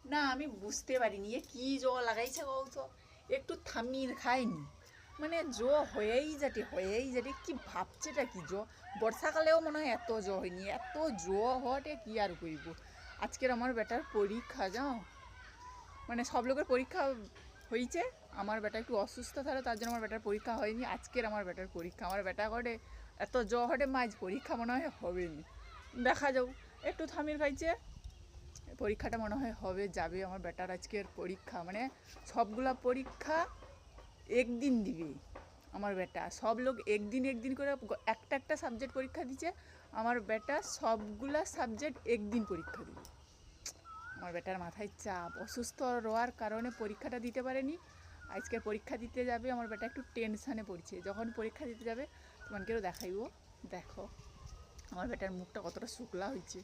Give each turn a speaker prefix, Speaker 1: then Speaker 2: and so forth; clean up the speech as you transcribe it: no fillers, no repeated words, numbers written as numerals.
Speaker 1: না আমি বুঝতে পারিনি এ কি জ লাগাইছে গো তো একটু থামিয়ে খাইনি মানে জ হয়েই যাটে কি ভাবছেটা কি জ বর্ষাকালেও মনে হয় এত জ হয়নি এত জ হওয়াটে কি আর কইব আজকের আমার বেটার পরীক্ষা যাও মানে সব লোকের পরীক্ষা হয়েছে আমার বেটা একটু অসুস্থ থাকে তার জন্য আমার বেটার পরীক্ষা হয়নি আজকের আমার বেটার পরীক্ষা আমার বেটা করে এত জ হটে মাঝ পরীক্ষা মনে হয় হবে নি দেখা যাও একটু থামির খাইছে পরীক্ষাটা মনে হয় হবে যাবে আমার বেটার আজকের পরীক্ষা মানে সবগুলা পরীক্ষা একদিন দিবে আমার বেটা সব লোক একদিন করে একটা একটা সাবজেক্ট পরীক্ষা দিচ্ছে আমার বেটা সবগুলা সাবজেক্ট একদিন পরীক্ষা দিবে আমার বেটার মাথায় চাপ অসুস্থ রোয়ার কারণে পরীক্ষাটা দিতে পারেনি আজকের পরীক্ষা দিতে যাবে আমার বেটা একটু টেনশানে পড়ছে যখন পরীক্ষা দিতে যাবে তোমাকেও দেখাইব দেখো আমার বেটার মুখটা কতটা শুকলা হয়েছে